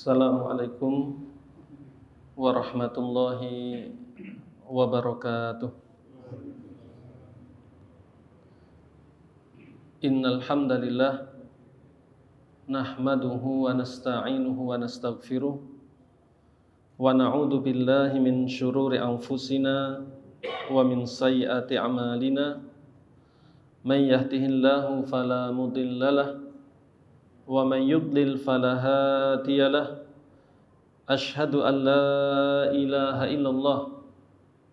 Assalamualaikum warahmatullahi wabarakatuh. Innal hamdalillah nahmaduhu wa nasta'inuhu wa nastaghfiruh wa na'udzu billahi min syururi anfusina wa min sayyiati a'malina. May yahdihillahu fala mudhillalah wa may yudlil fala hadiyalah. Asyhadu an la ilaha illallah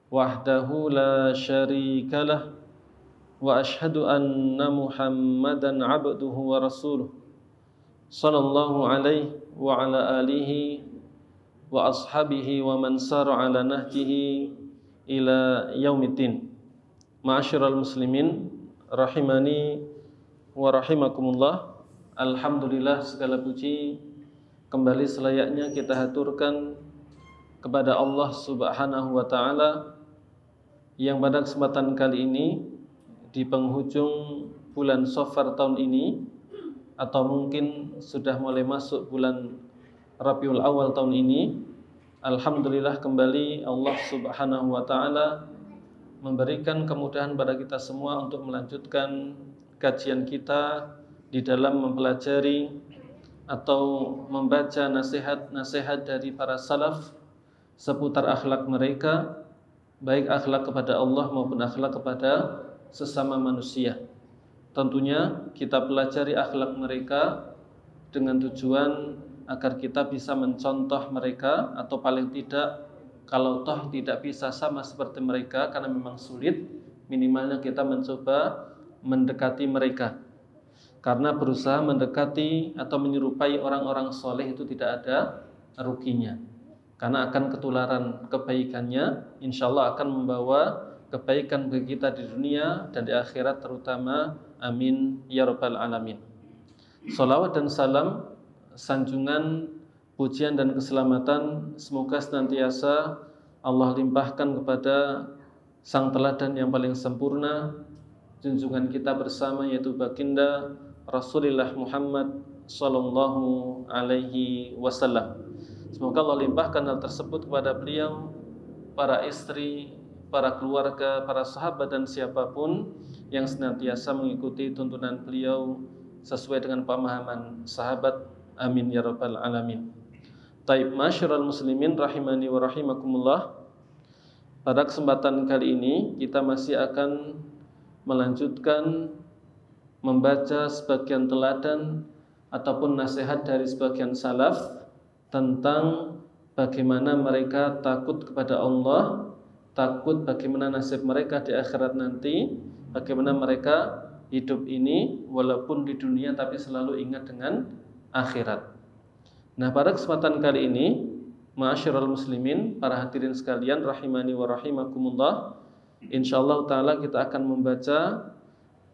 wahdahu la syarikalah wa asyhadu anna Muhammadan abduhu wa rasuluh sallallahu alaihi wa ala alihi wa ashabihi wa man sara ala nahjihi ila yaumiddin. Ma'asyiral muslimin rahimani wa rahimakumullah. Alhamdulillah, segala puji kembali selayaknya kita haturkan kepada Allah Subhanahu wa ta'ala yang pada kesempatan kali ini di penghujung bulan Shafar tahun ini, atau mungkin sudah mulai masuk bulan Rabiul Awal tahun ini, alhamdulillah kembali Allah Subhanahu wa ta'ala memberikan kemudahan pada kita semua untuk melanjutkan kajian kita di dalam mempelajari atau membaca nasihat-nasihat dari para salaf seputar akhlak mereka, baik akhlak kepada Allah maupun akhlak kepada sesama manusia. Tentunya kita pelajari akhlak mereka dengan tujuan agar kita bisa mencontoh mereka, atau paling tidak kalau toh tidak bisa sama seperti mereka karena memang sulit, minimalnya kita mencoba mendekati mereka. Karena berusaha mendekati atau menyerupai orang-orang soleh itu tidak ada ruginya, karena akan ketularan kebaikannya, insya Allah akan membawa kebaikan bagi kita di dunia dan di akhirat terutama. Amin ya rabbal alamin. Salawat dan salam, sanjungan, pujian dan keselamatan semoga senantiasa Allah limpahkan kepada sang teladan yang paling sempurna, junjungan kita bersama, yaitu baginda Rasulullah Muhammad sallallahu alaihi wasallam. Semoga Allah limpahkan hal tersebut kepada beliau, para istri, para keluarga, para sahabat dan siapapun yang senantiasa mengikuti tuntunan beliau sesuai dengan pemahaman sahabat. Amin ya rabbal alamin. Taib, masyiral muslimin rahimani wa rahimakumullah. Pada kesempatan kali ini kita masih akan melanjutkan membaca sebagian teladan ataupun nasihat dari sebagian salaf tentang bagaimana mereka takut kepada Allah, takut bagaimana nasib mereka di akhirat nanti, bagaimana mereka hidup ini walaupun di dunia tapi selalu ingat dengan akhirat. Nah, pada kesempatan kali ini, ma'asyiral muslimin, para hadirin sekalian rahimani wa rahimakumullah, insyaallah ta'ala kita akan membaca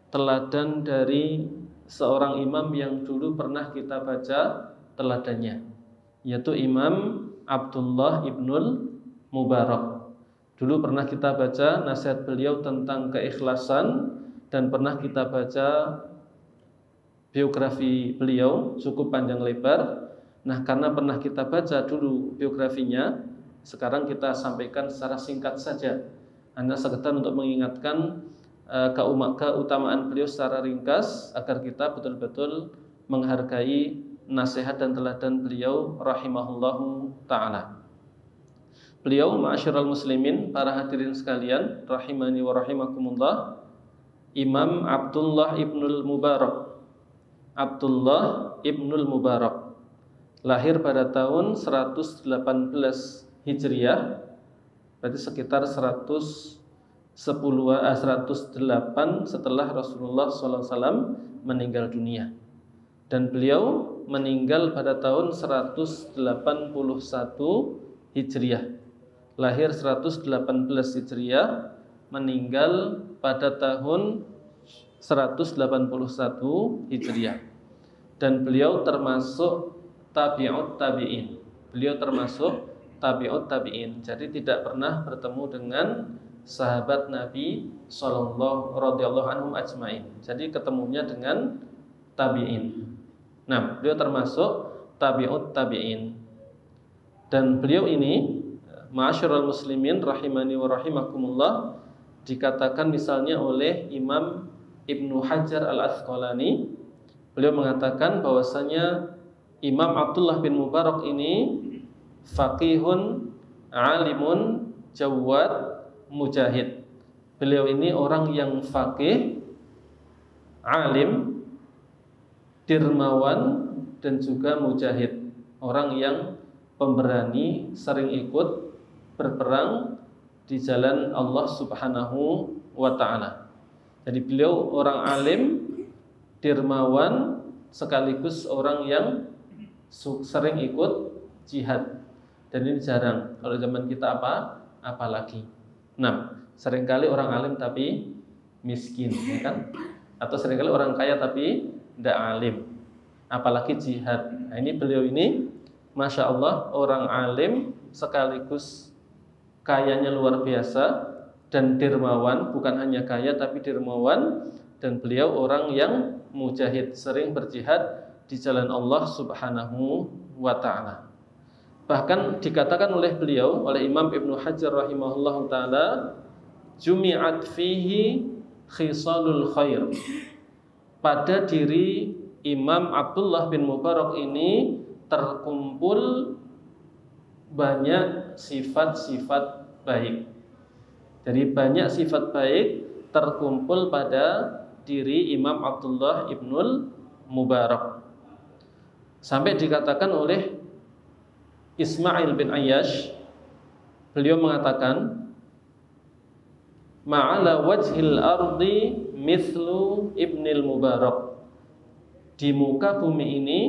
teladan dari seorang imam yang dulu pernah kita baca teladannya, yaitu Imam Abdullah ibnul Mubarak. Dulu pernah kita baca nasihat beliau tentang keikhlasan dan pernah kita baca biografi beliau cukup panjang lebar. Nah, karena pernah kita baca dulu biografinya, sekarang kita sampaikan secara singkat saja, hanya sekedar untuk mengingatkan keutamaan beliau secara ringkas agar kita betul-betul menghargai nasihat dan teladan beliau rahimahullahu ta'ala. Beliau, ma'asyiral muslimin, para hadirin sekalian rahimani wa rahimakumullah, Imam Abdullah ibnul Mubarak. Abdullah ibnul Mubarak lahir pada tahun 118 Hijriah, berarti sekitar 108 setelah Rasulullah SAW meninggal dunia. Dan beliau meninggal pada tahun 181 Hijriah. Lahir 118 Hijriah, meninggal pada tahun 181 Hijriah. Dan beliau termasuk tabi'ut tabi'in. Beliau termasuk tabi'ut tabi'in. Jadi tidak pernah bertemu dengan sahabat Nabi sallallahu radhiyallahu anhum ajmain. Jadi ketemunya dengan tabi'in. Nah, beliau termasuk tabi'ut tabi'in. Dan beliau ini, ma'asyiral muslimin rahimani wa rahimakumullah, dikatakan misalnya oleh Imam Ibnu Hajar Al-Asqalani, beliau mengatakan bahwasanya Imam Abdullah bin Mubarak ini faqihun, alimun, jawad, mujahid. Beliau ini orang yang faqih, alim, dermawan, dan juga mujahid. Orang yang pemberani, sering ikut berperang di jalan Allah Subhanahu wa ta'ala. Jadi beliau orang alim, dermawan, sekaligus orang yang sering ikut jihad. Dan ini jarang. Kalau zaman kita apalagi. Nah, seringkali orang alim tapi miskin, ya kan? Atau seringkali orang kaya tapi tidak alim, apalagi jihad. Nah, ini beliau ini, masya Allah, orang alim sekaligus kayanya luar biasa dan dermawan. Bukan hanya kaya tapi dermawan. Dan beliau orang yang mujahid, sering berjihad di jalan Allah Subhanahu wa ta'ala. Bahkan dikatakan oleh beliau, oleh Imam Ibnu Hajar rahimahullah ta'ala, jumi'at fihi khisalul khair. Pada diri Imam Abdullah bin Mubarak ini terkumpul banyak sifat-sifat baik. Jadi banyak sifat baik terkumpul pada diri Imam Abdullah ibnul Mubarak. Sampai dikatakan oleh Ismail bin Ayyash, beliau mengatakan, ma'ala wajhil ardi mithlu ibnil Mubarak. Di muka bumi ini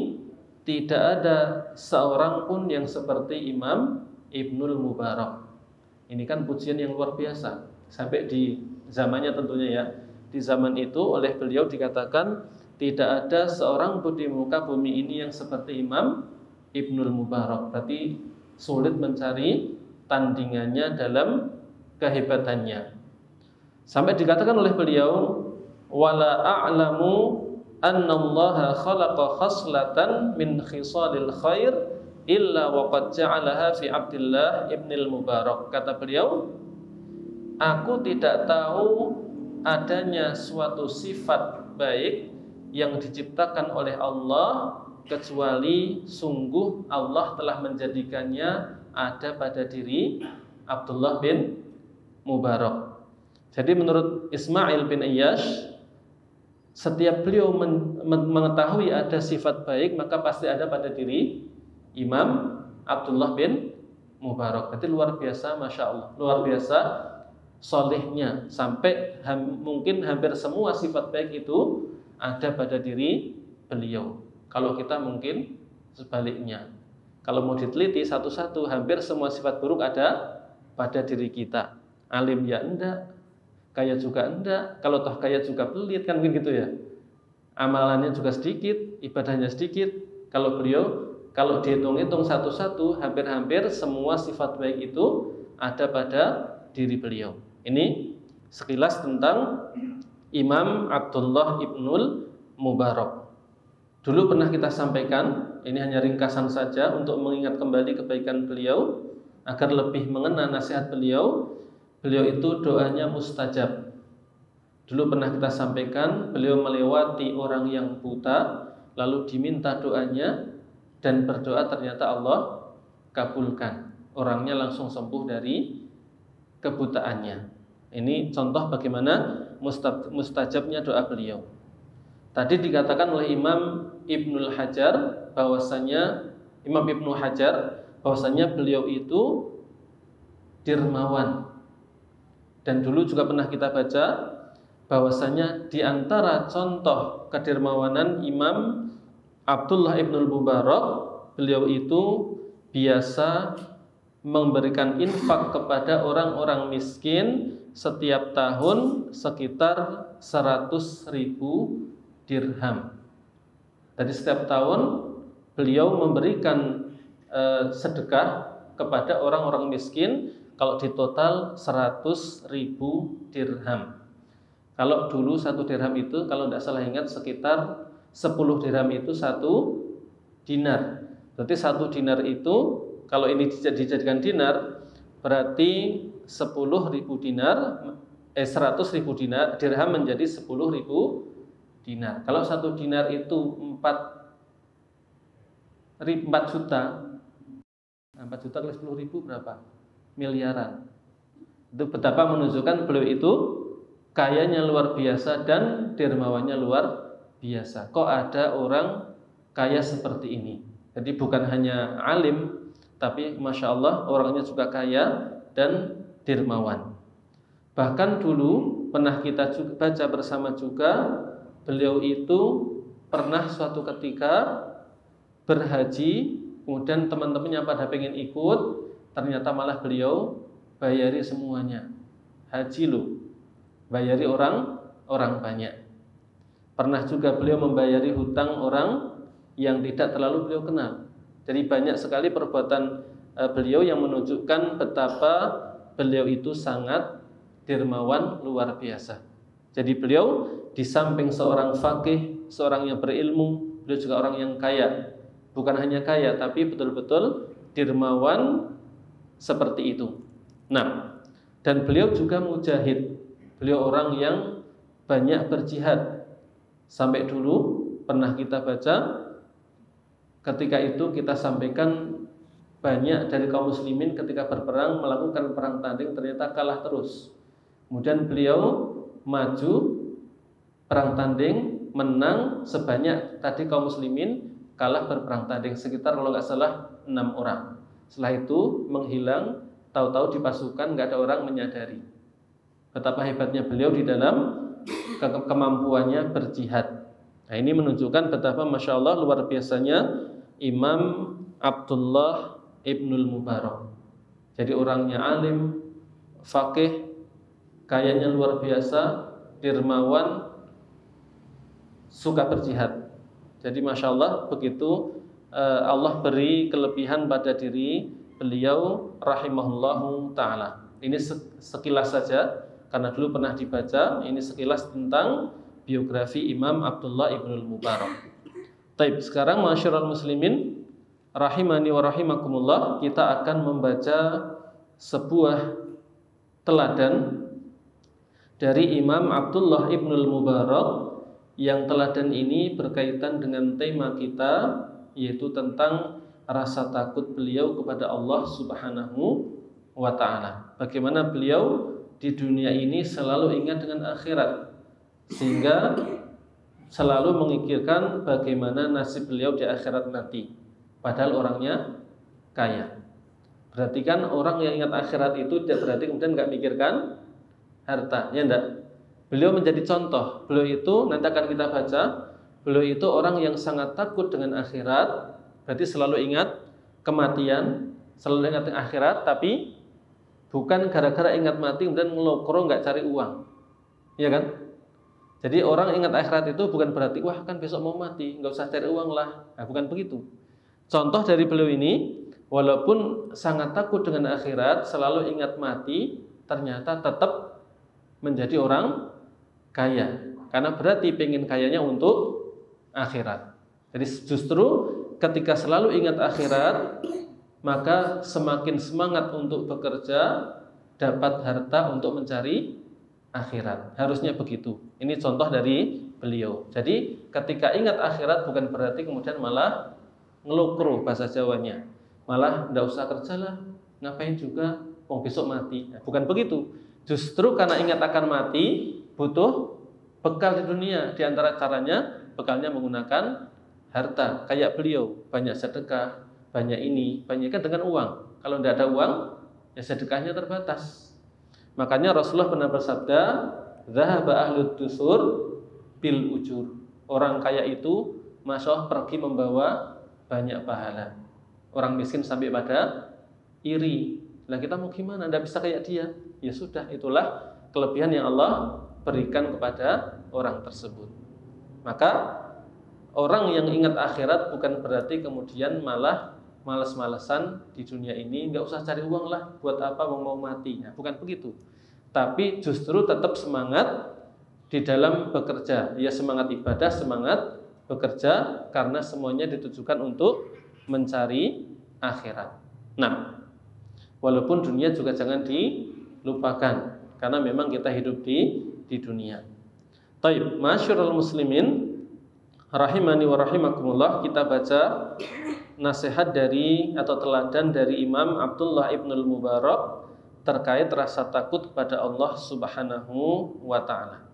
tidak ada seorang pun yang seperti Imam Ibnul Mubarak. Ini kan pujian yang luar biasa. Sampai di zamannya tentunya ya. Di zaman itu oleh beliau dikatakan tidak ada seorang pun di muka bumi ini yang seperti Imam Ibnul Mubarak. Berarti sulit mencari tandingannya dalam kehebatannya. Sampai dikatakan oleh beliau, wala a'lamu annallaha khalaqa khaslatan min khisalil khair illa waqad ja'alaha fi Abdullah ibnil Mubarak. Kata beliau, aku tidak tahu adanya suatu sifat baik yang diciptakan oleh Allah kecuali sungguh Allah telah menjadikannya ada pada diri Abdullah bin Mubarak. Jadi menurut Ismail bin Ayyash, setiap beliau mengetahui ada sifat baik, maka pasti ada pada diri Imam Abdullah bin Mubarak. Berarti luar biasa, masya Allah, luar biasa solehnya. Sampai mungkin hampir semua sifat baik itu ada pada diri beliau. Kalau kita mungkin sebaliknya. Kalau mau diteliti satu-satu, hampir semua sifat buruk ada pada diri kita. Alim ya enggak, kaya juga enggak. Kalau toh kaya juga pelit, kan mungkin gitu ya. Amalannya juga sedikit, ibadahnya sedikit. Kalau beliau, kalau dihitung-hitung satu-satu, hampir-hampir semua sifat baik itu ada pada diri beliau. Ini sekilas tentang Imam Abdullah ibnul Mubarak. Dulu pernah kita sampaikan, ini hanya ringkasan saja untuk mengingat kembali kebaikan beliau, agar lebih mengena nasihat beliau. Beliau itu doanya mustajab. Dulu pernah kita sampaikan, beliau melewati orang yang buta, lalu diminta doanya, dan berdoa ternyata Allah kabulkan. Orangnya langsung sembuh dari kebutaannya. Ini contoh bagaimana mustajabnya doa beliau. Tadi dikatakan oleh Imam Ibnu Hajar bahwasanya beliau itu dermawan. Dan dulu juga pernah kita baca bahwasanya di antara contoh kedermawanan Imam Abdullah ibnul Mubarak, beliau itu biasa memberikan infak kepada orang-orang miskin setiap tahun sekitar 100.000 dirham. Jadi setiap tahun beliau memberikan sedekah kepada orang-orang miskin, kalau di total 100.000 dirham. Kalau dulu 1 dirham itu, kalau tidak salah ingat, sekitar 10 dirham itu 1 dinar. Berarti 1 dinar itu Kalau ini dijadikan dinar, berarti 10.000 dinar, 100.000 dinar, dirham menjadi 10.000 dinar. Kalau 1 dinar itu 4 juta, 4 juta kali 10.000 berapa? Miliaran. Itu betapa menunjukkan beliau itu kayanya luar biasa dan dermawannya luar biasa. Kok ada orang kaya seperti ini? Jadi bukan hanya alim, tapi Masya Allah orangnya juga kaya dan dermawan. Bahkan dulu pernah kita baca bersama juga, beliau itu pernah suatu ketika berhaji, kemudian teman-temannya pada pengen ikut, ternyata malah beliau bayari semuanya. Haji loh, bayari orang banyak. Pernah juga beliau membayari hutang orang yang tidak terlalu beliau kenal. Jadi banyak sekali perbuatan beliau yang menunjukkan betapa beliau itu sangat dermawan luar biasa. Jadi beliau di samping seorang faqih, seorang yang berilmu, beliau juga orang yang kaya. Bukan hanya kaya, tapi betul-betul dermawan seperti itu. Nah, dan beliau juga mujahid. Beliau orang yang banyak berjihad. Sampai dulu pernah kita baca, ketika itu kita sampaikan banyak dari kaum muslimin ketika berperang melakukan perang tanding ternyata kalah terus. Kemudian beliau maju perang tanding, menang sebanyak tadi kaum muslimin kalah berperang tanding sekitar kalau nggak salah 6 orang. Setelah itu menghilang, tahu-tahu di pasukan nggak ada orang menyadari betapa hebatnya beliau di dalam kemampuannya berjihad. Nah, ini menunjukkan betapa Masya Allah luar biasanya Imam Abdullah Ibnul Mubarak. Jadi orangnya alim, faqih, kayanya luar biasa, dermawan, suka berjihad. Jadi Masya Allah begitu Allah beri kelebihan pada diri beliau rahimahullahu ta'ala. Ini sekilas saja, karena dulu pernah dibaca. Ini sekilas tentang biografi Imam Abdullah Ibnul Mubarak. Taib, sekarang masyarul muslimin rahimani wa rahimakumullah, kita akan membaca sebuah teladan dari Imam Abdullah Ibnul Mubarak, yang teladan ini berkaitan dengan tema kita, yaitu tentang rasa takut beliau kepada Allah Subhanahu wa ta'ala. Bagaimana beliau di dunia ini selalu ingat dengan akhirat, sehingga selalu memikirkan bagaimana nasib beliau di akhirat nanti, padahal orangnya kaya. Berarti kan orang yang ingat akhirat itu tidak berarti kemudian nggak mikirkan harta, ya enggak? Beliau menjadi contoh. Beliau itu nanti akan kita baca, beliau itu orang yang sangat takut dengan akhirat, berarti selalu ingat kematian, selalu ingat akhirat, tapi bukan gara-gara ingat mati kemudian ngelokro nggak cari uang, ya kan? Jadi orang ingat akhirat itu bukan berarti wah kan besok mau mati, nggak usah cari uang lah. Nah, bukan begitu. Contoh dari beliau ini, walaupun sangat takut dengan akhirat, selalu ingat mati, ternyata tetap menjadi orang kaya. Karena berarti pengen kayanya untuk akhirat. Jadi justru ketika selalu ingat akhirat, maka semakin semangat untuk bekerja, dapat harta untuk mencari akhirat. Harusnya begitu. Ini contoh dari beliau. Jadi ketika ingat akhirat bukan berarti kemudian malah ngelukro bahasa Jawanya. Malah nggak usah kerja lah, ngapain juga, mau besok mati. Nah, bukan begitu. Justru karena ingat akan mati, butuh bekal di dunia. Di antara caranya, bekalnya menggunakan harta. Kayak beliau, banyak sedekah, banyak ini, banyak kan dengan uang. Kalau tidak ada uang, ya sedekahnya terbatas. Makanya Rasulullah pernah bersabda, "Dzahaba ahlud dusur bil ujur." Orang kaya itu Masya Allah pergi membawa banyak pahala. Orang miskin sampai pada iri. Lah kita mau gimana? Tidak bisa kayak dia. Ya sudah, itulah kelebihan yang Allah berikan kepada orang tersebut. Maka orang yang ingat akhirat bukan berarti kemudian malah malas-malasan di dunia ini, nggak usah cari uang lah, buat apa mau mati. Nah, bukan begitu. Tapi justru tetap semangat di dalam bekerja. Ya semangat ibadah, semangat bekerja, karena semuanya ditujukan untuk mencari akhirat. Nah, walaupun dunia juga jangan dilupakan, karena memang kita hidup di dunia. Taib, masyarul muslimin rahimani wa rahimakumullah, kita baca nasihat dari atau teladan dari Imam Abdullah Ibnul Mubarak terkait rasa takut kepada Allah Subhanahu wa ta'ala.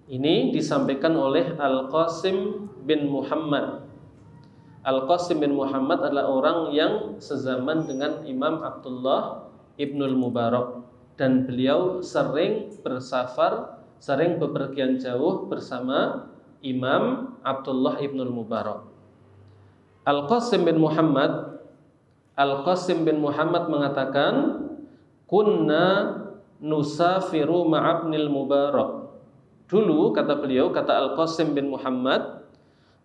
Ini disampaikan oleh Al-Qasim bin Muhammad. Al-Qasim bin Muhammad adalah orang yang sezaman dengan Imam Abdullah Ibnul Mubarak, dan beliau sering bersafar, sering bepergian jauh bersama Imam Abdullah Ibnul Mubarak. Al-Qasim bin Muhammad mengatakan, kunna nusafiru ma'abnil Mubarak. Dulu, kata beliau, kata Al-Qasim bin Muhammad,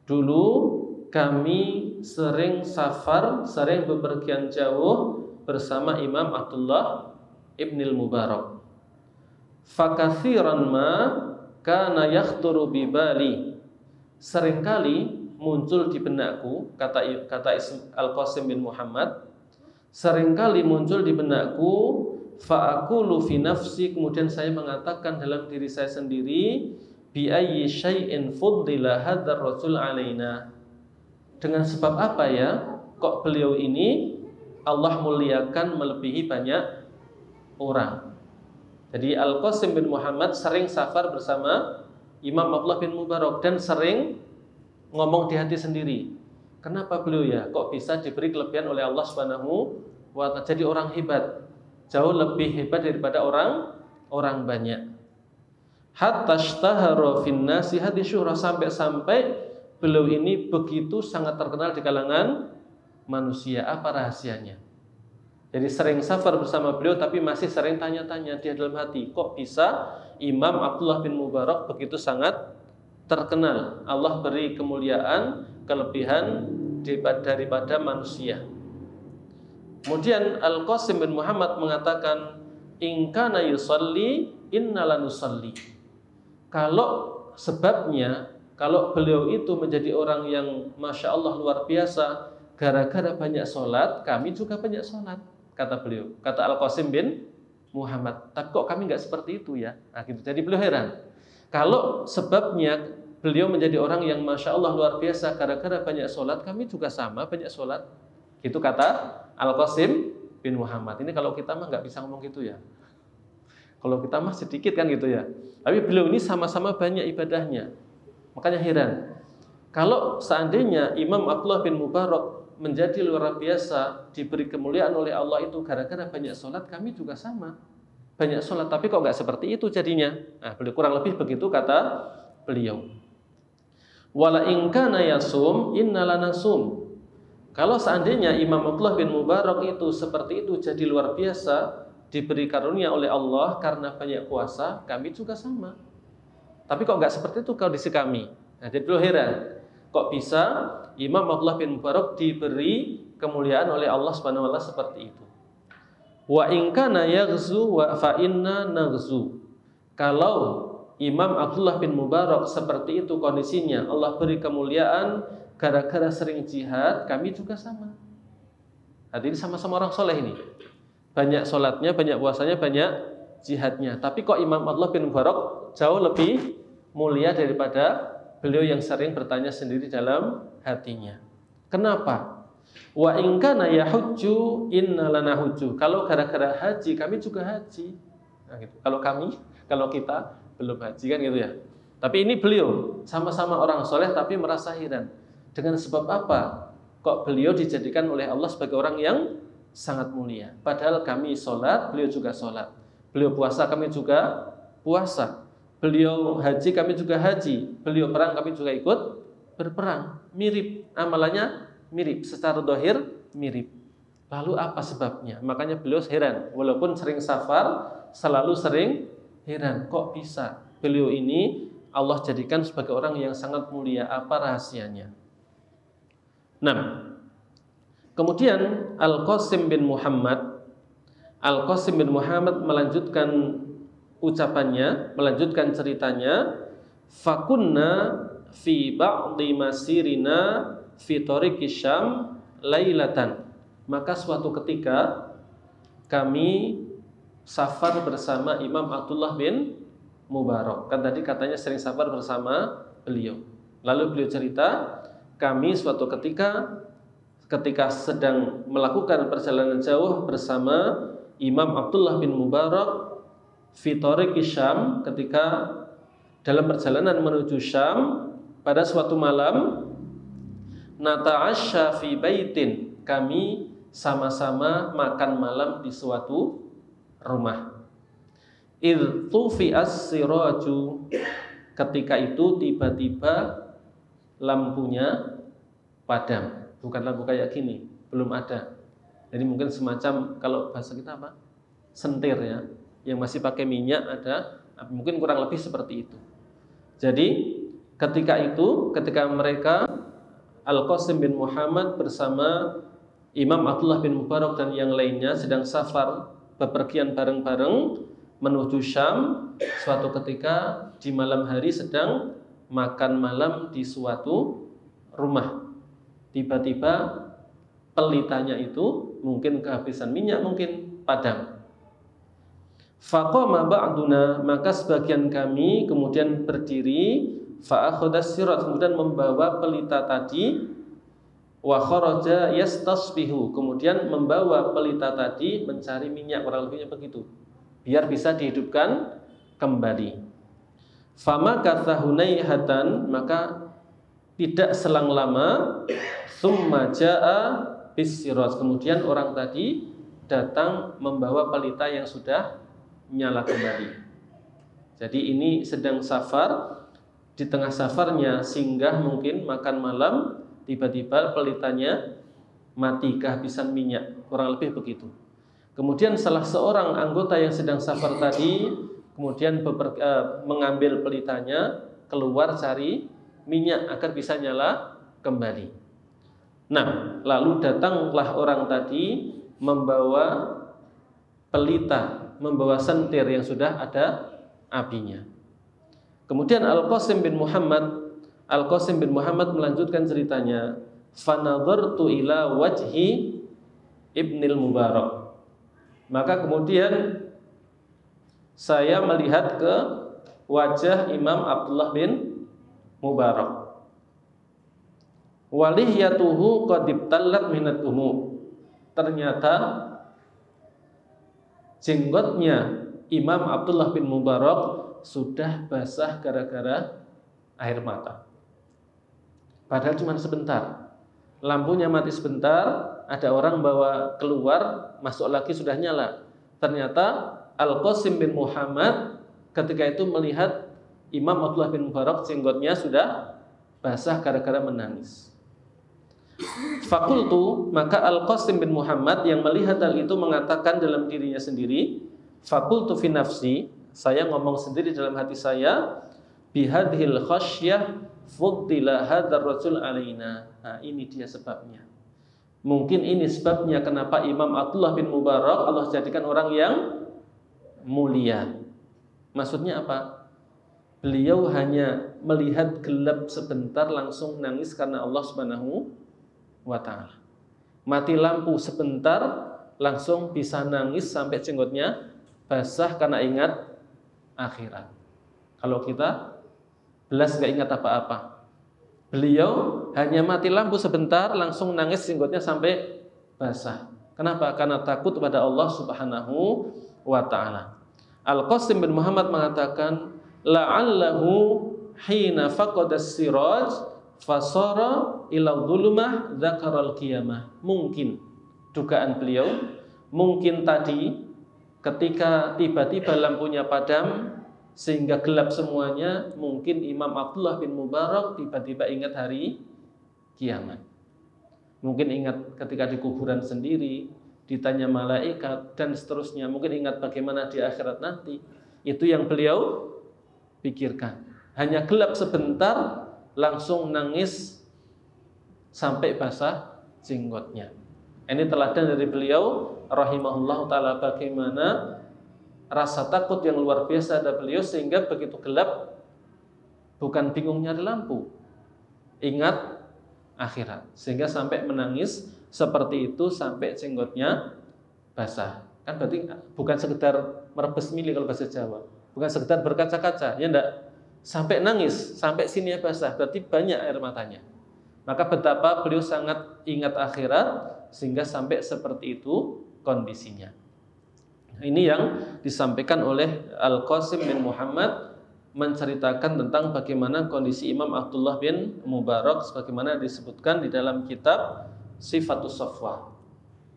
dulu kami sering safar, sering bepergian jauh bersama Imam Abdullah Ibnul Mubarak. Fakathiran ma kana yakhturu bi bali. Seringkali muncul di benakku, kata Al-Qasim bin Muhammad, seringkali muncul di benakku, fa'aqulu fi nafsi, kemudian saya mengatakan dalam diri saya sendiri, bi ayyi syai'in fuddila hadzal rasul alaina. Dengan sebab apa ya kok beliau ini Allah muliakan melebihi banyak orang. Jadi Al-Qasim bin Muhammad sering safar bersama Imam Abdullah bin Mubarak dan sering ngomong di hati sendiri, kenapa beliau ya kok bisa diberi kelebihan oleh Allah Subhanahu wa ta'ala, jadi orang hebat, jauh lebih hebat daripada orang banyak. Hatta ishtahara fin nasi hadi syuhra, sampai beliau ini begitu sangat terkenal di kalangan manusia. Apa rahasianya? Jadi sering safar bersama beliau tapi masih sering tanya-tanya di dalam hati, kok bisa Imam Abdullah bin Mubarak begitu sangat terkenal, Allah beri kemuliaan, kelebihan daripada manusia. Kemudian Al-Qasim bin Muhammad mengatakan, in kana yusalli inna lanusalli. Kalau sebabnya, kalau beliau itu menjadi orang yang Masya Allah luar biasa, gara-gara banyak sholat, kami juga banyak sholat, kata beliau, kata Al-Qasim bin Muhammad. Tapi kok kami nggak seperti itu ya? Nah, gitu. Jadi beliau heran, kalau sebabnya beliau menjadi orang yang Masya Allah luar biasa, gara-gara banyak sholat, kami juga sama banyak sholat. Itu kata Al-Qasim bin Muhammad. Ini kalau kita mah nggak bisa ngomong gitu ya. Kalau kita mah sedikit kan gitu ya. Tapi beliau ini sama-sama banyak ibadahnya. Makanya heran, kalau seandainya Imam Abdullah bin Mubarak menjadi luar biasa, diberi kemuliaan oleh Allah itu gara-gara banyak sholat, kami juga sama banyak sholat. Tapi kok nggak seperti itu jadinya? Nah, beliau kurang lebih begitu kata beliau. Wala in kana yasum inna lanasum. Kalau seandainya Imam Abdullah bin Mubarak itu seperti itu, jadi luar biasa, diberi karunia oleh Allah karena banyak puasa, kami juga sama. Tapi kok nggak seperti itu kondisi kami? Nah, jadi beliau heran, kok bisa Imam Abdullah bin Mubarak diberi kemuliaan oleh Allah Subhanahu wa taala seperti itu. Wa in kana yaghzu wa fa inna naghzu. Kalau Imam Abdullah bin Mubarak seperti itu kondisinya, Allah beri kemuliaan gara-gara sering jihad, kami juga sama. Jadi sama-sama orang soleh ini, banyak sholatnya, banyak puasanya, banyak jihadnya. Tapi kok Imam Abdullah bin Mubarak jauh lebih mulia daripada beliau yang sering bertanya sendiri dalam hatinya. Kenapa? Wa in kana yahujju inna lanahujju. Kalau gara-gara haji, kami juga haji. Nah, gitu. Kalau kita belum haji kan gitu ya. Tapi ini beliau sama-sama orang soleh tapi merasa heran, dengan sebab apa kok beliau dijadikan oleh Allah sebagai orang yang sangat mulia. Padahal kami sholat, beliau juga sholat. Beliau puasa, kami juga puasa. Beliau haji, kami juga haji. Beliau perang, kami juga ikut berperang. Mirip, amalannya mirip, secara dohir mirip. Lalu apa sebabnya? Makanya beliau heran, walaupun sering safar, selalu sering heran, kok bisa beliau ini Allah jadikan sebagai orang yang sangat mulia, apa rahasianya? Nah, kemudian Al-Qasim bin Muhammad melanjutkan ucapannya, melanjutkan ceritanya, fakunna fi ba'di masirina fi tariqi Syam lailatan maka suatu ketika kami safar bersama Imam Abdullah bin Mubarak. Kan tadi katanya sering safar bersama beliau. Lalu beliau cerita, kami suatu ketika sedang melakukan perjalanan jauh bersama Imam Abdullah bin Mubarak fi tariqi Syam, ketika dalam perjalanan menuju Syam pada suatu malam, nata'asya fi baitin, kami sama-sama makan malam di suatu rumah. Idh tufi'as siraju, ketika itu tiba-tiba lampunya padam. Bukan lampu kayak gini, belum ada. Jadi mungkin semacam, kalau bahasa kita apa? Sentir ya, yang masih pakai minyak ada, mungkin kurang lebih seperti itu. Jadi ketika mereka Al-Qasim bin Muhammad bersama Imam Abdullah bin Mubarak dan yang lainnya sedang safar bepergian bareng-bareng menuju Syam, suatu ketika di malam hari sedang makan malam di suatu rumah. Tiba-tiba pelitanya itu mungkin kehabisan minyak, mungkin padam. Faqama ba'duna, maka sebagian kami kemudian berdiri, fa'akhadas sirat, kemudian membawa pelita tadi, wa kharaja yastasbihu, kemudian membawa pelita tadi mencari minyak, kurang lebihnya begitu, biar bisa dihidupkan kembali. Fama katha hunaihatan, maka tidak selang lama, summa ja'a bisirat, kemudian orang tadi datang membawa pelita yang sudah nyala kembali. Jadi ini sedang safar, di tengah safarnya singgah mungkin makan malam, tiba-tiba pelitanya mati kehabisan minyak, kurang lebih begitu. Kemudian salah seorang anggota yang sedang safar tadi kemudian mengambil pelitanya, keluar cari minyak agar bisa nyala kembali. Nah, lalu datanglah orang tadi membawa pelita, membawa sentir yang sudah ada apinya. Kemudian Al-Qasim bin Muhammad melanjutkan ceritanya, fanadhartu ila wajhi Ibnil Mubarak. Maka kemudian saya melihat ke wajah Imam Abdullah bin Mubarak. Walihyatuhu qad ibtallat minat umu. Ternyata jenggotnya Imam Abdullah bin Mubarak sudah basah gara-gara air mata. Padahal cuma sebentar. Lampunya mati sebentar, ada orang bawa keluar, masuk lagi sudah nyala. Ternyata Al-Qasim bin Muhammad ketika itu melihat Imam Abdullah bin Mubarak jenggotnya sudah basah gara-gara menangis. Fakultu, maka Al-Qasim bin Muhammad yang melihat hal itu mengatakan dalam dirinya sendiri, fakultu fi nafsi, saya ngomong sendiri dalam hati saya, bihadhil khasyah fuddila hadzal rajul alaina. Nah, ini dia sebabnya. Mungkin ini sebabnya kenapa Imam Abdullah bin Mubarak Allah jadikan orang yang mulia. Maksudnya apa? Beliau hanya melihat gelap sebentar langsung nangis karena Allah Subhanahu wa ta'ala. Mati lampu sebentar langsung bisa nangis sampai jenggotnya basah karena ingat akhirat. Kalau kita belas gak ingat apa-apa. Beliau hanya mati lampu sebentar langsung nangis jenggotnya sampai basah. Kenapa? Karena takut kepada Allah Subhanahu wa ta'ala. Al-Qasim bin Muhammad mengatakan, la'allahu hina faqadas siraj fasara ila dhulumah dzakaral qiyamah. Mungkin dugaan beliau, mungkin tadi ketika tiba-tiba lampunya padam sehingga gelap semuanya, mungkin Imam Abdullah bin Mubarak tiba-tiba ingat hari kiamat. Mungkin ingat ketika di kuburan sendiri, ditanya malaikat dan seterusnya. Mungkin ingat bagaimana di akhirat nanti. Itu yang beliau pikirkan. Hanya gelap sebentar langsung nangis sampai basah jenggotnya. Ini teladan dari beliau rahimahullah ta'ala, bagaimana rasa takut yang luar biasa ada beliau sehingga begitu gelap bukan bingung nyari lampu, ingat akhirat, sehingga sampai menangis seperti itu sampai jenggotnya basah. Kan berarti bukan sekedar merebes mili kalau bahasa Jawa, bukan sekedar berkaca-kaca, ya enggak, sampai nangis, sampai sini basah, berarti banyak air matanya. Maka betapa beliau sangat ingat akhirat sehingga sampai seperti itu kondisinya. Ini yang disampaikan oleh Al-Qasim bin Muhammad menceritakan tentang bagaimana kondisi Imam Abdullah bin Mubarak sebagaimana disebutkan di dalam kitab Sifatus Safwah.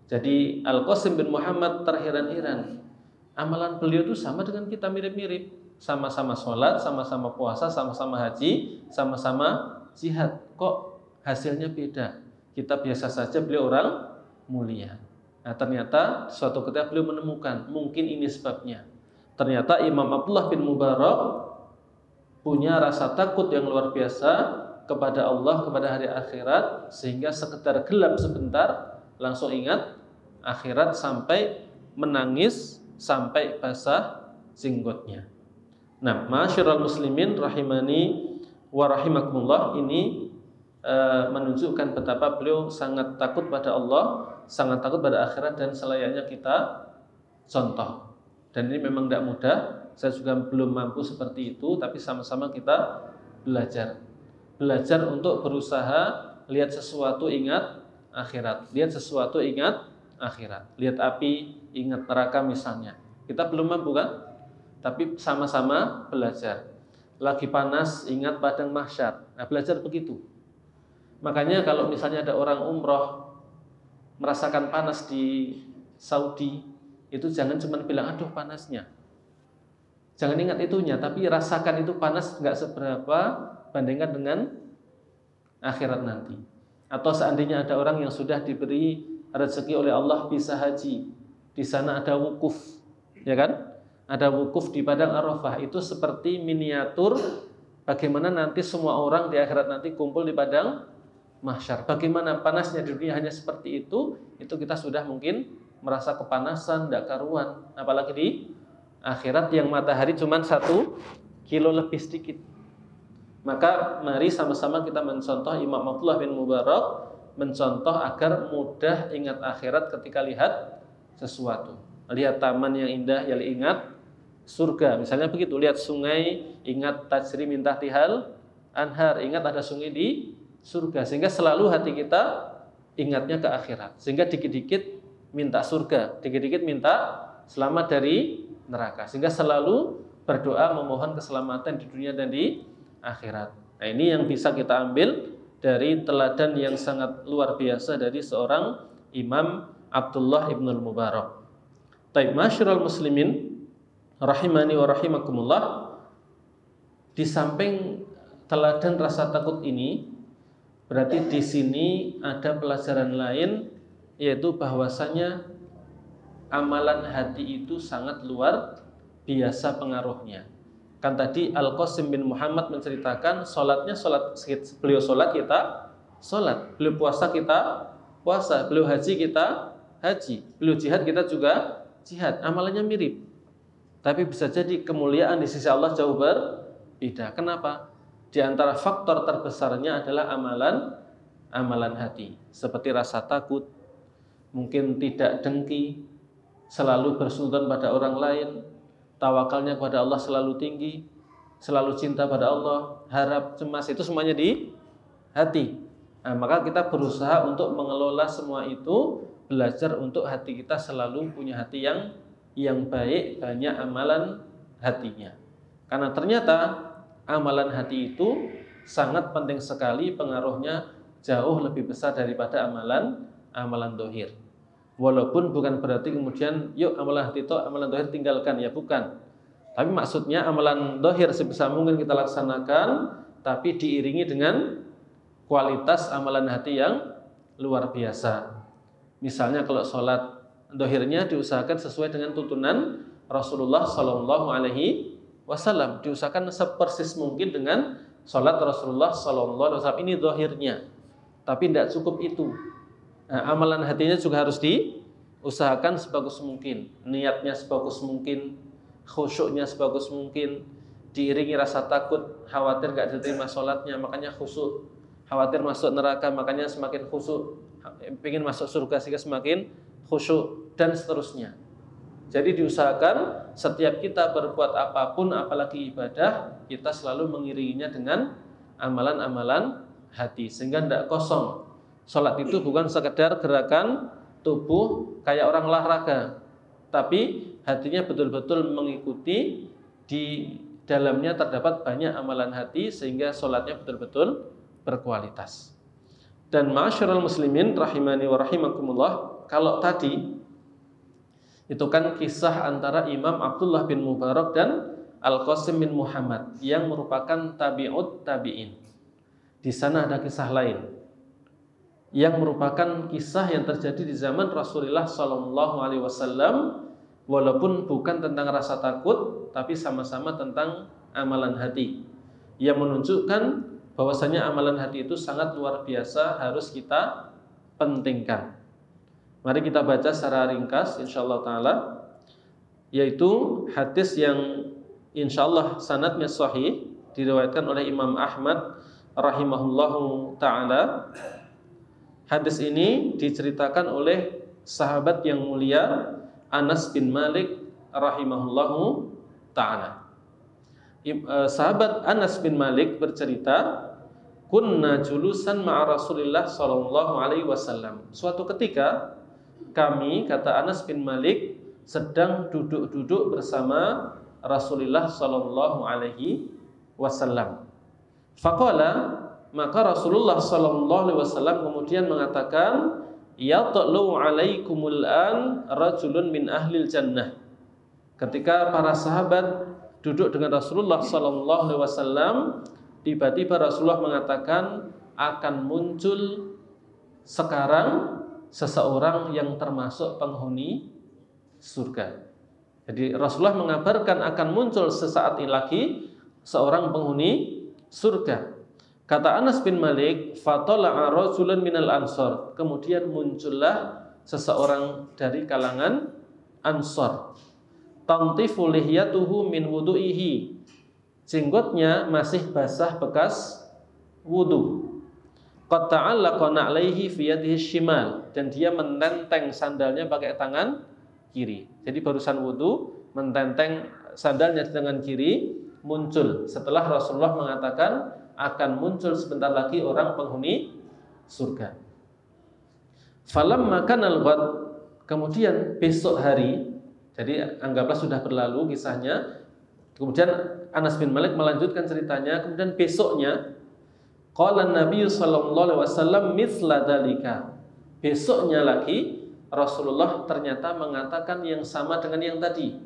Jadi Al-Qasim bin Muhammad terheran-heran, amalan beliau itu sama dengan kita, mirip-mirip, sama-sama sholat, sama-sama puasa, sama-sama haji, sama-sama jihad, kok hasilnya beda. Kita biasa saja, beliau orang mulia. Nah, ternyata suatu ketika beliau menemukan mungkin ini sebabnya. Ternyata Imam Abdullah bin Mubarak punya rasa takut yang luar biasa kepada Allah, kepada hari akhirat, sehingga sekedar gelap sebentar langsung ingat akhirat sampai menangis, sampai basah jenggotnya. Nah, ma'asyiral muslimin rahimani wa rahimakumullah, ini menunjukkan betapa beliau sangat takut pada Allah, sangat takut pada akhirat, dan selayaknya kita contoh. Dan ini memang tidak mudah, saya juga belum mampu seperti itu, tapi sama-sama kita belajar untuk berusaha lihat sesuatu ingat akhirat, lihat sesuatu ingat akhirat, lihat api ingat neraka misalnya. Kita belum mampu kan? Tapi sama-sama belajar. Lagi panas ingat padang mahsyar. Nah, belajar begitu. Makanya kalau misalnya ada orang umroh merasakan panas di Saudi, itu jangan cuma bilang aduh panasnya. Jangan ingat itunya, tapi rasakan itu panas nggak seberapa bandingkan dengan akhirat nanti. Atau seandainya ada orang yang sudah diberi rezeki oleh Allah bisa haji, di sana ada wukuf, ya kan? Ada wukuf di padang Arafah, itu seperti miniatur bagaimana nanti semua orang di akhirat nanti kumpul di padang mahsyar. Bagaimana panasnya di dunia hanya seperti itu kita sudah mungkin merasa kepanasan, tidak karuan. Apalagi di akhirat yang matahari cuma 1 kilo lebih sedikit. Maka mari sama-sama kita mencontoh Imam Abdullah bin Mubarak, mencontoh agar mudah ingat akhirat ketika lihat sesuatu. Lihat taman yang indah, ya ingat surga. Misalnya begitu, lihat sungai, ingat tajri min tahtihal anhar, ingat ada sungai di surga. Sehingga selalu hati kita ingatnya ke akhirat. Sehingga dikit-dikit minta surga, dikit-dikit minta selamat dari neraka. Sehingga selalu berdoa memohon keselamatan di dunia dan di akhirat. Nah, ini yang bisa kita ambil dari teladan yang sangat luar biasa dari seorang Imam Abdullah ibn al-Mubarak. Taib, masyiral muslimin rahimani wa rahimakumullah, di samping teladan rasa takut ini, berarti di sini ada pelajaran lain, yaitu bahwasanya amalan hati itu sangat luar biasa pengaruhnya. Kan tadi Al-Qasim bin Muhammad menceritakan sholatnya sholat, beliau sholat kita sholat, beliau puasa kita puasa, beliau haji kita haji, beliau jihad kita juga jihad. Amalannya mirip, tapi bisa jadi kemuliaan di sisi Allah jauh berbeda. Kenapa? Di antara faktor terbesarnya adalah amalan hati, seperti rasa takut, mungkin tidak dengki, selalu bersujud pada orang lain, tawakalnya kepada Allah selalu tinggi, selalu cinta pada Allah, harap, cemas, itu semuanya di hati. Nah, maka kita berusaha untuk mengelola semua itu, belajar untuk hati kita selalu punya hati yang baik, banyak amalan hatinya. Karena ternyata amalan hati itu sangat penting sekali, pengaruhnya jauh lebih besar daripada amalan dohir. Walaupun bukan berarti kemudian yuk amalan hati itu, amalan dohir tinggalkan, ya bukan. Tapi maksudnya amalan dohir sebisa mungkin kita laksanakan, tapi diiringi dengan kualitas amalan hati yang luar biasa. Misalnya kalau sholat dohirnya diusahakan sesuai dengan tuntunan Rasulullah Sallallahu Alaihi Wasallam, diusahakan sepersis mungkin dengan sholat Rasulullah Sallallahu Alaihi Wasallam. Ini dohirnya, tapi tidak cukup itu. Nah, amalan hatinya juga harus diusahakan sebagus mungkin, niatnya sebagus mungkin, khusyuknya sebagus mungkin, diiringi rasa takut, khawatir gak diterima sholatnya, makanya khusyuk, khawatir masuk neraka, makanya semakin khusyuk, ingin masuk surga sehingga semakin khusyuk dan seterusnya. Jadi diusahakan setiap kita berbuat apapun, apalagi ibadah, kita selalu mengiringinya dengan amalan-amalan hati sehingga tidak kosong. Salat itu bukan sekedar gerakan tubuh kayak orang olahraga, tapi hatinya betul-betul mengikuti, di dalamnya terdapat banyak amalan hati sehingga salatnya betul-betul berkualitas. Dan ma'asyiral muslimin rahimani wa rahimakumullah, kalau tadi itu kan kisah antara Imam Abdullah bin Mubarak dan Al-Qasim bin Muhammad yang merupakan tabi'ut tabi'in. Di sana ada kisah lain yang merupakan kisah yang terjadi di zaman Rasulullah Sallallahu Alaihi Wasallam, walaupun bukan tentang rasa takut, tapi sama-sama tentang amalan hati, yang menunjukkan bahwasanya amalan hati itu sangat luar biasa, harus kita pentingkan. Mari kita baca secara ringkas insyaallah taala, yaitu hadis yang insyaallah sanadnya sahih, diriwayatkan oleh Imam Ahmad rahimahullahu taala. Hadis ini diceritakan oleh sahabat yang mulia Anas bin Malik rahimahullahu taala. Sahabat Anas bin Malik bercerita, kunna julusan ma'a Rasulillah sallallahu alaihi wasallam. Suatu ketika kami, kata Anas bin Malik, sedang duduk-duduk bersama Rasulullah sallallahu alaihi wasallam. Faqala, maka Rasulullah sallallahu alaihi wasallam kemudian mengatakan, yatlu alaikumul an rajulun min ahlil jannah. Ketika para sahabat duduk dengan Rasulullah sallallahu alaihi wasallam, tiba-tiba Rasulullah mengatakan, akan muncul sekarang seseorang yang termasuk penghuni surga. Jadi Rasulullah mengabarkan akan muncul sesaat ini lagi seorang penghuni surga. Kata Anas bin Malik, fatala'a rajulun minal ansor. Kemudian muncullah seseorang dari kalangan Ansor. Tantifu lihyatuhu min wudu'ihi. Jenggotnya masih basah bekas wudu. Qad ta'allaqa na'laihi fi yadihi shimal, dan dia menenteng sandalnya pakai tangan kiri. Jadi barusan wudu, mententeng sandalnya di tangan kiri, muncul setelah Rasulullah mengatakan akan muncul sebentar lagi orang penghuni surga. Falamma kanal ghad, kemudian besok hari, jadi anggaplah sudah berlalu kisahnya. Kemudian Anas bin Malik melanjutkan ceritanya, kemudian besoknya qala Nabi sallallahu alaihi wasallam mithla dzalika. Besoknya lagi Rasulullah ternyata mengatakan yang sama dengan yang tadi.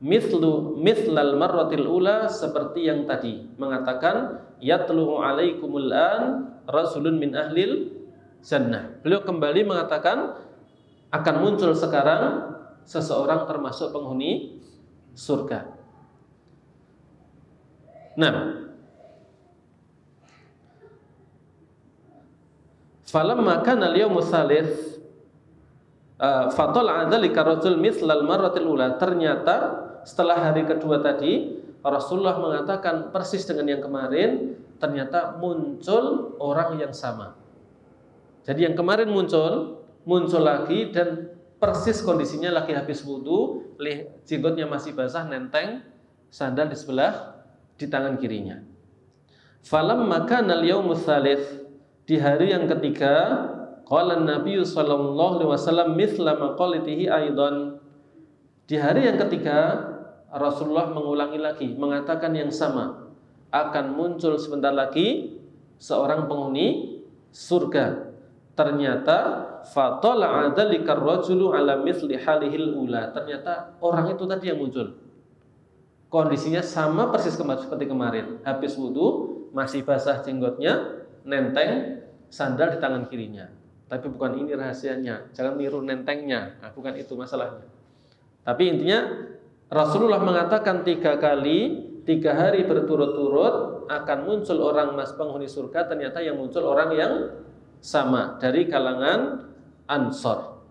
Mithlal marratil ula, seperti yang tadi, mengatakan yatluhu alaikumul an rasulun min ahlil jannah. Beliau kembali mengatakan akan muncul sekarang seseorang termasuk penghuni surga. Nah, falamma kana al-yawmu tsalits fatala dzalika rajul mithlal marratil ula. Ternyata setelah hari kedua tadi Rasulullah mengatakan persis dengan yang kemarin, ternyata muncul orang yang sama. Jadi yang kemarin muncul lagi, dan persis kondisinya lagi habis wudu, jenggotnya masih basah, nenteng sandal di sebelah di tangan kirinya. Falamma kana al-yawmu tsalits, di hari yang ketiga, qala Nabi sallallahu alaihi wasallam mithla maqalatihi aidan. Di hari yang ketiga Rasulullah mengulangi lagi, mengatakan yang sama, akan muncul sebentar lagi seorang penghuni surga. Ternyata fatala'a dzalika ar-rajulu ala mithli halihil ula. Ternyata orang itu tadi yang muncul, kondisinya sama persis seperti kemarin, habis wudu, masih basah jenggotnya, nenteng sandal di tangan kirinya. Tapi bukan ini rahasianya, jangan niru nentengnya. Nah, bukan itu masalahnya. Tapi intinya Rasulullah mengatakan 3 hari berturut-turut akan muncul orang penghuni surga. Ternyata yang muncul orang yang sama dari kalangan Ansor.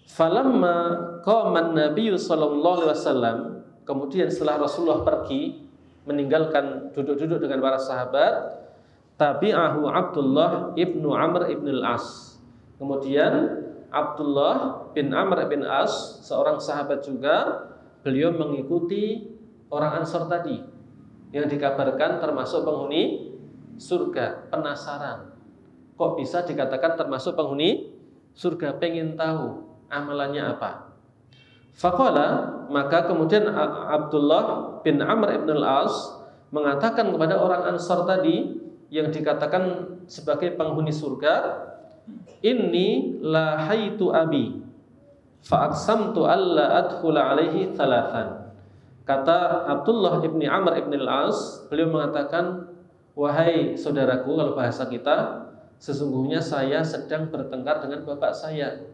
Falamma qama an-nabiy sallallahu alaihi wasallam, kemudian setelah Rasulullah pergi meninggalkan duduk-duduk dengan para sahabat, tabi'ahu Abdullah ibnu Amr ibn al-As. Kemudian Abdullah bin Amr bin As, seorang sahabat juga, beliau mengikuti orang Ansor tadi yang dikabarkan termasuk penghuni surga. Penasaran, kok bisa dikatakan termasuk penghuni surga, pengen tahu amalannya apa. Faqala, maka kemudian Abdullah bin Amr ibn al-As mengatakan kepada orang Ansor tadi yang dikatakan sebagai penghuni surga, inni lahaitu abi fa'aqsamtu alla adkhula alaihi thalathan. Kata Abdullah ibni Amr ibn al-As, beliau mengatakan, wahai saudaraku, kalau bahasa kita, sesungguhnya saya sedang bertengkar dengan bapak saya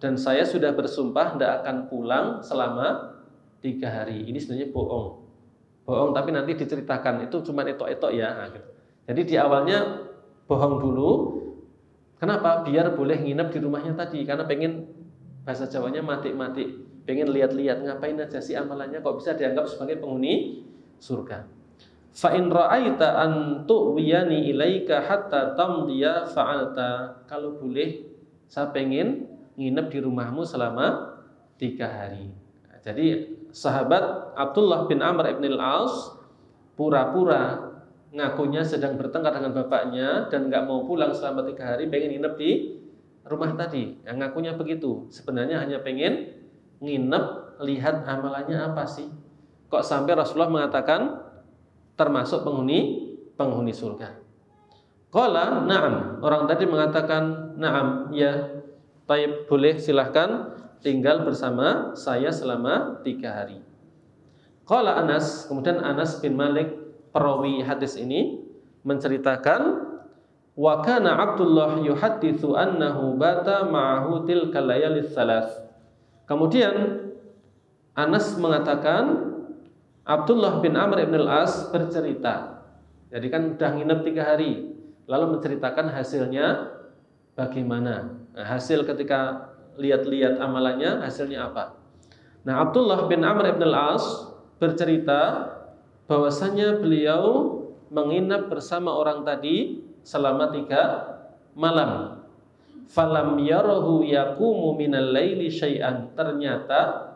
dan saya sudah bersumpah tidak akan pulang selama 3 hari. Ini sebenarnya bohong, tapi nanti diceritakan itu cuma etok-etok ya. Nah, gitu. Jadi di awalnya bohong dulu. Kenapa? Biar boleh nginep di rumahnya tadi, karena pengen, bahasa Jawanya mati-mati, pengen lihat-lihat ngapain aja sih amalannya, kok bisa dianggap sebagai penghuni surga. Fa in ra'aita an tu'wiyani ilaika hatta tamdiya fa'alta. Kalau boleh, saya pengen nginep di rumahmu selama 3 hari. Nah, jadi sahabat Abdullah bin Amr ibn al-As pura-pura ngakunya sedang bertengkar dengan bapaknya dan nggak mau pulang selama 3 hari, pengen nginep di rumah tadi. Yang ngakunya begitu, sebenarnya hanya pengen nginep, lihat amalannya apa sih. Kok sampai Rasulullah mengatakan termasuk penghuni surga. Qala na'am, orang tadi mengatakan na'am, ya. Baik, boleh, silahkan tinggal bersama saya selama 3 hari. Qala Anas, kemudian Anas bin Malik, perawi hadis ini, menceritakan, wa kana Abdullah yuhadditsu annahu bata ma'ahu tilkal layalis thalath. Kemudian Anas mengatakan Abdullah bin Amr ibn al-As bercerita. Jadi kan udah nginep 3 hari, lalu menceritakan hasilnya bagaimana. Nah, hasil ketika lihat-lihat amalannya, hasilnya apa? Nah, Abdullah bin Amr ibn al-As bercerita bahwasanya beliau menginap bersama orang tadi selama 3 malam. Falam yarahu yaqumu minal laili syai'an. Ternyata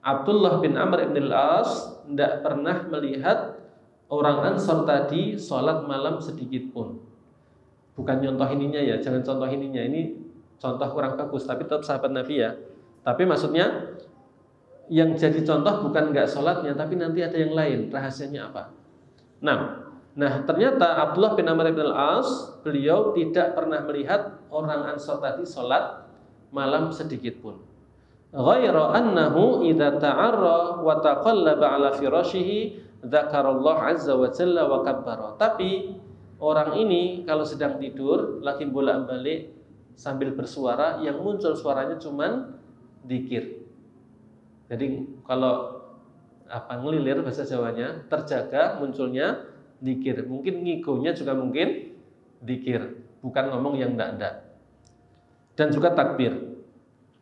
Abdullah bin Amr ibn al-As tidak pernah melihat orang Ansor tadi sholat malam sedikit pun. Bukan contoh ininya ya, jangan contoh ininya, ini contoh kurang bagus, tapi tetap sahabat Nabi ya. Tapi maksudnya yang jadi contoh bukan nggak sholatnya, tapi nanti ada yang lain, rahasianya apa. Nah ternyata Abdullah bin Amr ibn al-As, beliau tidak pernah melihat orang Ansor tadi sholat malam sedikit pun. Ghaira annahu idza ta'arra wa taqallaba ala firashihi dzakarallahu azza wa jalla wa kabbara. Tapi orang ini kalau sedang tidur lagi bolak-balik sambil bersuara, yang muncul suaranya cuman dzikir. Jadi kalau ngelilir bahasa Jawanya, terjaga munculnya dzikir. Mungkin ngigonya juga mungkin dzikir, bukan ngomong yang ndak-ndak. Dan juga takbir.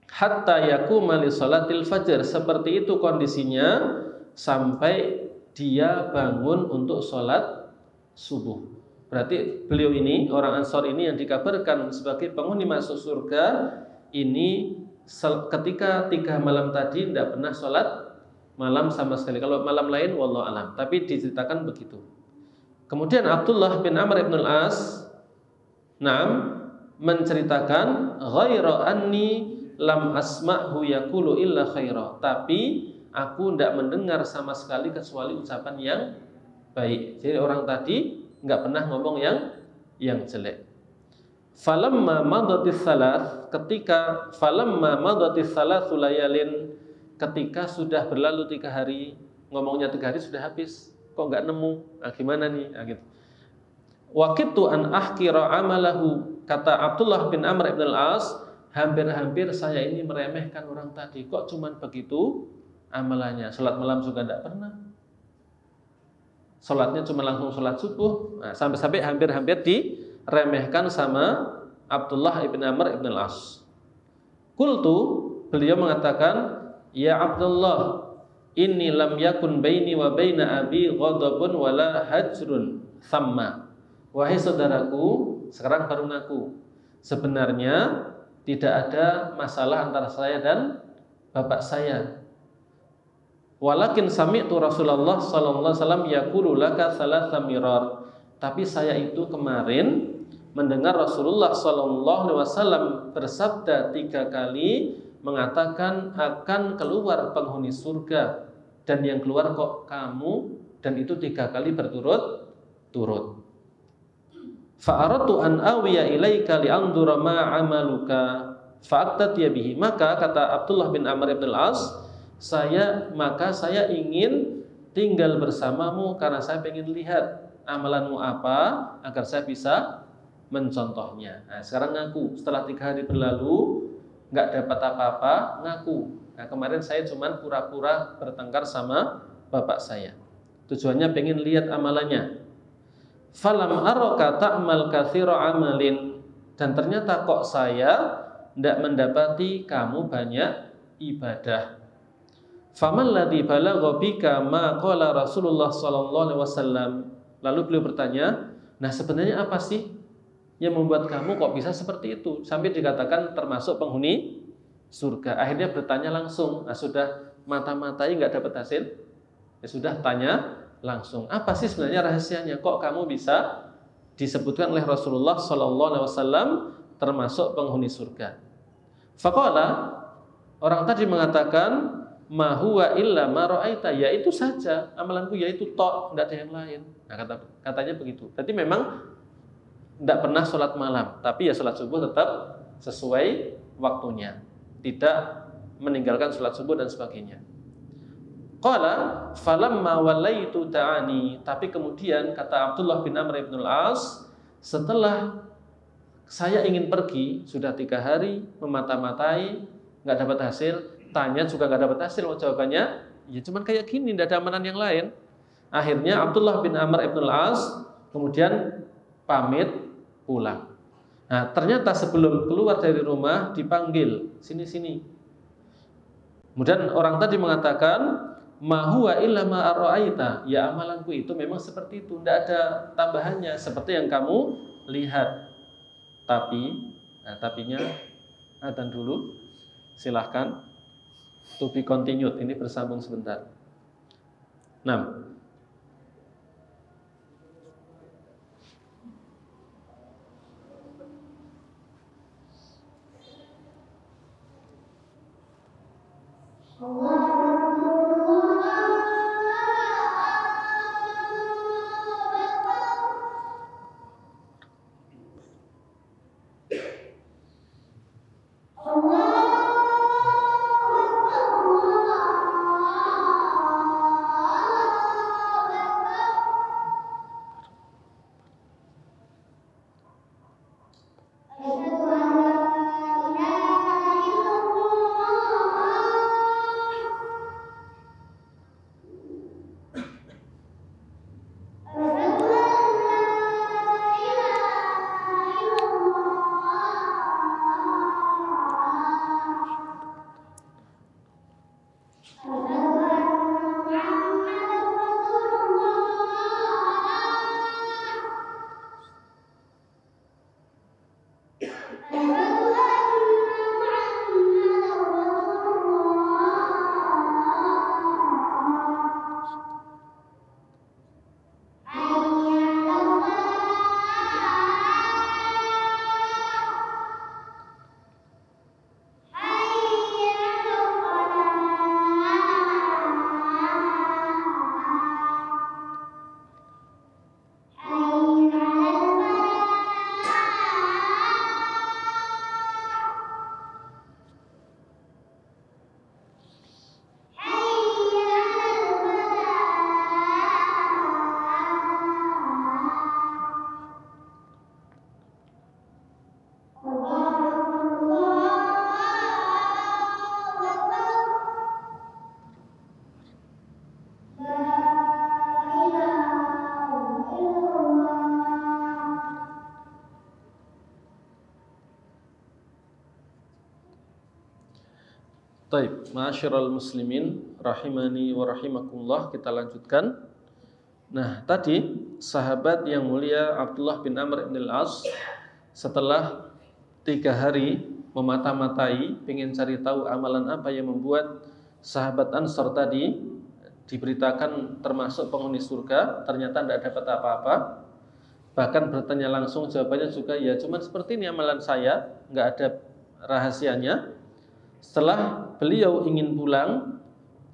Hatta yakuma li salatil fajr, seperti itu kondisinya sampai dia bangun untuk sholat subuh. Berarti beliau ini, orang Ansor ini yang dikabarkan sebagai penghuni masuk surga, ini ketika 3 malam tadi tidak pernah sholat malam sama sekali. Kalau malam lain wallahu alam, tapi diceritakan begitu. Kemudian Abdullah bin Amr ibn al-As menceritakan, ghaira anni lam asma'hu yaqulu illa khaira. Tapi aku tidak mendengar sama sekali kecuali ucapan yang baik. Jadi orang tadi nggak pernah ngomong yang jelek. Falamma madatis salas, ketika layalin, ketika sudah berlalu 3 hari, ngomongnya 3 hari sudah habis, kok nggak nemu? Nah, gimana nih? Nah, gitu. Waqittu an ahqira amalahu, kata Abdullah bin Amr ibn al-As, hampir-hampir saya ini meremehkan orang tadi, kok cuman begitu amalannya, sholat malam juga tidak pernah. Sholatnya cuma langsung sholat subuh. Nah, sampai-sampai hampir-hampir diremehkan sama Abdullah ibn Amr ibn al-As. Qultu, beliau mengatakan, ya Abdullah, inni lam yakun baini wa baina abi ghadabun wala hajrun thamma. wahai saudaraku, sekarang baru ngaku. Sebenarnya tidak ada masalah antara saya dan bapak saya. Walakin sami'tu Rasulullah sallallahu alaihi wasallam yaqulu laka thalatha mirar. Tapi saya itu kemarin mendengar Rasulullah sallallahu alaihi wasallam bersabda 3 kali mengatakan akan keluar penghuni surga, dan yang keluar kok kamu, dan itu 3 kali berturut-turut. Fa'aratu an awiya ilaika li'andura ma amaluka fa'aqtatiya bihi. Maka kata Abdullah bin Amr ibn al-As, maka saya ingin tinggal bersamamu karena saya ingin lihat amalanmu apa agar saya bisa mencontohnya. Nah, sekarang ngaku, setelah 3 hari berlalu nggak dapat apa-apa, ngaku. Nah, kemarin saya cuma pura-pura bertengkar sama bapak saya. Tujuannya pengen lihat amalannya. Falam araka ta'mal katsira amalin, dan ternyata kok saya tidak mendapati kamu banyak ibadah. Faman ladzi balagha bika ma qala Rasulullah sallallahu alaihi wasallam. Lalu beliau bertanya, nah sebenarnya apa sih yang membuat kamu kok bisa seperti itu sampai dikatakan termasuk penghuni surga? Akhirnya bertanya langsung. Nah, sudah mata-matai nggak dapat hasil, ya sudah tanya langsung. Apa sih sebenarnya rahasianya? Kok kamu bisa disebutkan oleh Rasulullah sallallahu alaihi wasallam termasuk penghuni surga? Faqala, orang tadi mengatakan, ma huwa illa ma ra'aita, yaitu saja amalanku, yaitu tok, tidak ada yang lain. Nah, katanya begitu. Jadi memang tidak pernah sholat malam, tapi ya sholat subuh tetap sesuai waktunya, tidak meninggalkan sholat subuh dan sebagainya. Qala falamma wallaitu ta'ani, tapi kemudian kata Abdullah bin Amr ibn al-As, setelah saya ingin pergi, sudah 3 hari memata-matai, nggak dapat hasil, tanya juga nggak dapat hasil, jawabannya ya cuman kayak gini, tidak ada amalan yang lain. Akhirnya Abdullah bin Amr ibn al-As kemudian pamit pulang. Nah, ternyata sebelum keluar dari rumah dipanggil, sini-sini. Kemudian orang tadi mengatakan, ma huwa illa ma ra'aita, ya amalanku itu memang seperti itu, tidak ada tambahannya, seperti yang kamu lihat. Tapi, nah, tapinya adzan dulu, silahkan. To be continued, ini bersambung sebentar. 6. Taib, ma'asyiral muslimin rahimani wa rahimakumullah, kita lanjutkan. Nah, tadi sahabat yang mulia Abdullah bin Amr bin Al-As setelah 3 hari memata-matai, pengen cari tahu amalan apa yang membuat sahabat Ansor tadi diberitakan termasuk penghuni surga, ternyata tidak dapat apa-apa. Bahkan bertanya langsung, jawabannya juga ya cuman seperti ini amalan saya, nggak ada rahasianya. Setelah beliau ingin pulang,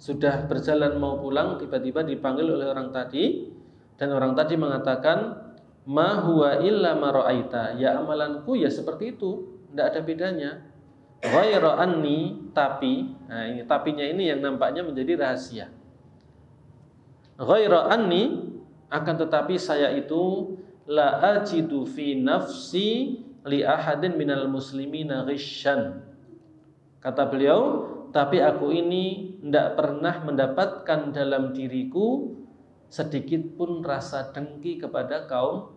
sudah berjalan mau pulang, tiba-tiba dipanggil oleh orang tadi, dan orang tadi mengatakan, ma huwa illa ma ra'aita, ya amalanku ya seperti itu, tidak ada bedanya. Ghaira anni, tapi, nah ini tapinya ini yang nampaknya menjadi rahasia. Ghaira anni, akan tetapi saya itu la ajidu fi nafsi li ahadin minal muslimina ghishan. Kata beliau, tapi aku ini tidak pernah mendapatkan dalam diriku sedikit pun rasa dengki kepada kaum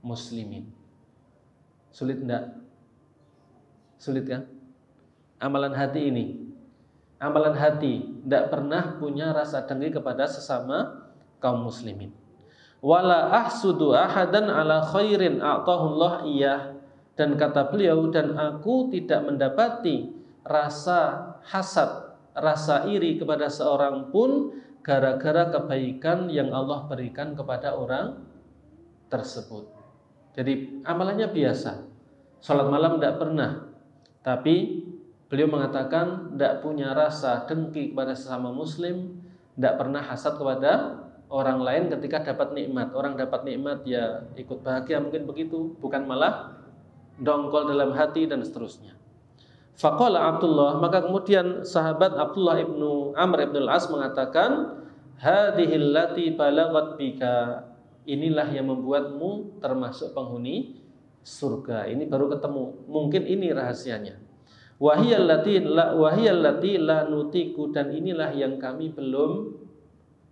muslimin. Sulit enggak? Sulit kan? Amalan hati ini. Amalan hati tidak pernah punya rasa dengki kepada sesama kaum muslimin. Wala ahsudu ahadan ala khairin a'tahullah iyah. Dan kata beliau, dan aku tidak mendapati rasa hasad, rasa iri kepada seorang pun gara-gara kebaikan yang Allah berikan kepada orang tersebut. Jadi amalannya biasa, sholat malam tidak pernah, tapi beliau mengatakan tidak punya rasa dengki kepada sesama muslim, tidak pernah hasad kepada orang lain ketika dapat nikmat. Orang dapat nikmat ya ikut bahagia mungkin begitu, bukan malah dongkol dalam hati dan seterusnya. Faqala Abdullah, maka kemudian sahabat Abdullah ibnu Amr ibn Al-As mengatakan, hadhil lati balagat bika, inilah yang membuatmu termasuk penghuni surga. Ini baru ketemu, mungkin ini rahasianya. Wahiyal lati la nutiku, dan inilah yang kami belum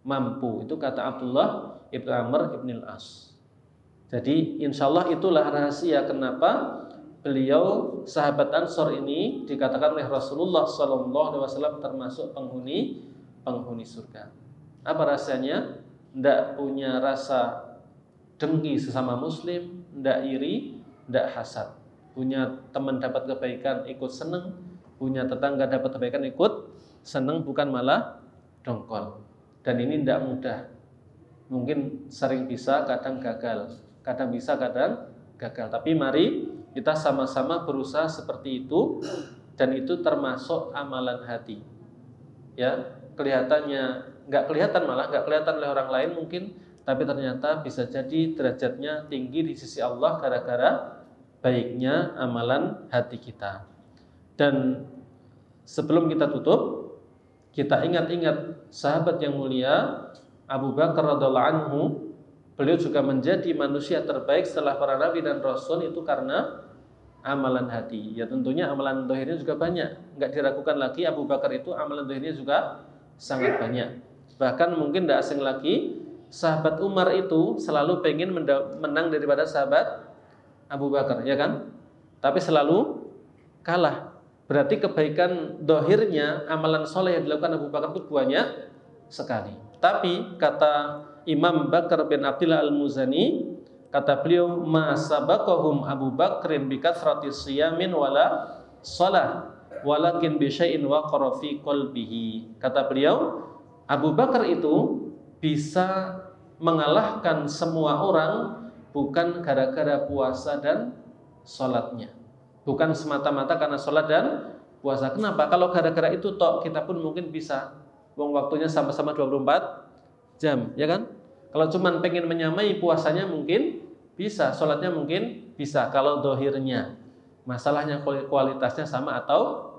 mampu. Itu kata Abdullah ibnu Amr ibn Al-As. Jadi insyaallah itulah rahasia kenapa beliau sahabat Ansor ini dikatakan oleh Rasulullah SAW termasuk penghuni surga. Apa rasanya? Tidak punya rasa dengki sesama muslim, tidak iri, tidak hasad. Punya teman dapat kebaikan ikut seneng, punya tetangga dapat kebaikan ikut seneng, bukan malah dongkol. Dan ini tidak mudah. Mungkin sering bisa, kadang gagal. Kadang bisa, kadang gagal. Tapi mari kita sama-sama berusaha seperti itu, dan itu termasuk amalan hati. Ya, kelihatannya nggak kelihatan, malah nggak kelihatan oleh orang lain mungkin, tapi ternyata bisa jadi derajatnya tinggi di sisi Allah gara-gara baiknya amalan hati kita. Dan sebelum kita tutup, kita ingat-ingat sahabat yang mulia Abu Bakar radhiyallahu anhu. Beliau juga menjadi manusia terbaik setelah para nabi dan rasul itu karena amalan hati. Ya tentunya amalan zahirnya juga banyak. Enggak diragukan lagi Abu Bakar itu amalan zahirnya juga sangat banyak. Bahkan mungkin tidak asing lagi, sahabat Umar itu selalu pengen menang daripada sahabat Abu Bakar, ya kan? Tapi selalu kalah. Berarti kebaikan zahirnya, amalan soleh yang dilakukan Abu Bakar itu banyak sekali. Tapi kata Imam Bakar bin Abdullah Al-Muzani, kata beliau, ma sabaqahum Abu Bakrin bi kathrati siyamin wala shalah walakin bi syai'in waqara fi qalbihi. Kata beliau, Abu Bakar itu bisa mengalahkan semua orang bukan gara-gara puasa dan salatnya. Bukan semata-mata karena salat dan puasa. Kenapa? Kalau gara-gara itu toh kita pun mungkin bisa. Wong waktunya sama-sama 24 jam, ya kan? Kalau cuman pengen menyamai puasanya mungkin bisa, sholatnya mungkin bisa. Kalau dohirnya, masalahnya kualitasnya sama atau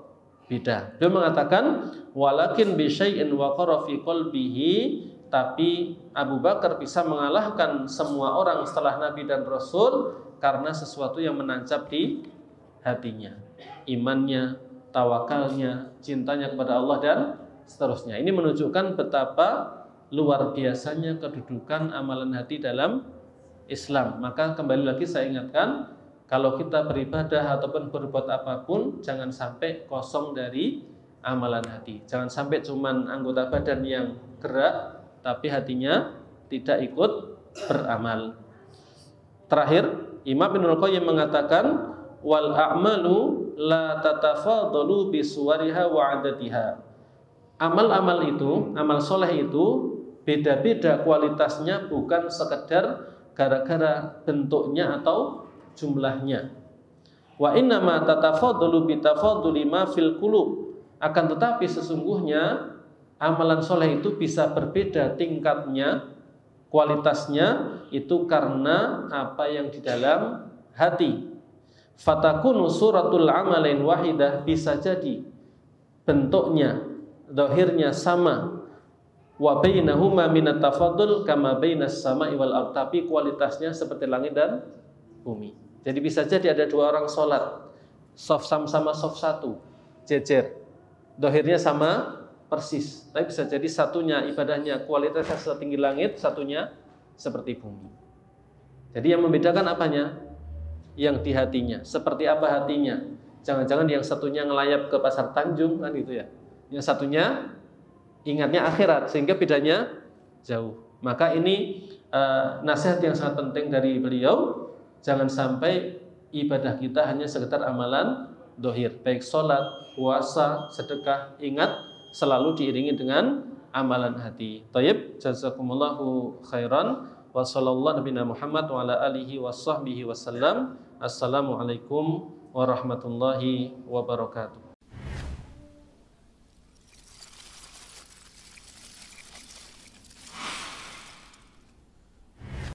beda. Dia mengatakan, walakin bisyai'in waqara fi qalbihi, tapi Abu Bakar bisa mengalahkan semua orang setelah Nabi dan Rasul karena sesuatu yang menancap di hatinya, imannya, tawakalnya, cintanya kepada Allah dan seterusnya. Ini menunjukkan betapa luar biasanya kedudukan amalan hati dalam Islam. Maka kembali lagi saya ingatkan, kalau kita beribadah ataupun berbuat apapun, jangan sampai kosong dari amalan hati. Jangan sampai cuman anggota badan yang gerak, tapi hatinya tidak ikut beramal. Terakhir, Imam Ibnul Qayyim mengatakan wal a'malu la tatafadalu bisuwariha wa 'adatiha. Amal-amal itu, amal soleh itu beda-beda kualitasnya, bukan sekedar gara-gara bentuknya atau jumlahnya. Wa innama tatafadalu bitafaduli ma fil qulub. Akan tetapi sesungguhnya amalan soleh itu bisa berbeda tingkatnya, kualitasnya itu karena apa yang di dalam hati. Fatakunu suratul amalin wahidah, bisa jadi bentuknya, zahirnya sama. Wa bainahuma minat tafadul kama bainas sama'i wal ardh, tapi kualitasnya seperti langit dan bumi. Jadi bisa jadi ada dua orang sholat, shaf sama shaf satu, jejer, zahirnya sama persis, tapi bisa jadi satunya ibadahnya kualitasnya setinggi langit, satunya seperti bumi. Jadi yang membedakan apanya? Yang di hatinya. Seperti apa hatinya? Jangan-jangan yang satunya ngelayap ke pasar Tanjung kan gitu ya. Yang satunya ingatnya akhirat, sehingga bedanya jauh. Maka ini nasihat yang sangat penting dari beliau. Jangan sampai ibadah kita hanya sekedar amalan dohir, baik sholat, puasa, sedekah. Ingat, selalu diiringi dengan amalan hati. Thayyib, jazakumullahu khairan. Wa sallallahu nabiyana Muhammad wa ala alihi wa sahbihi wasallam. Assalamualaikum warahmatullahi wabarakatuh.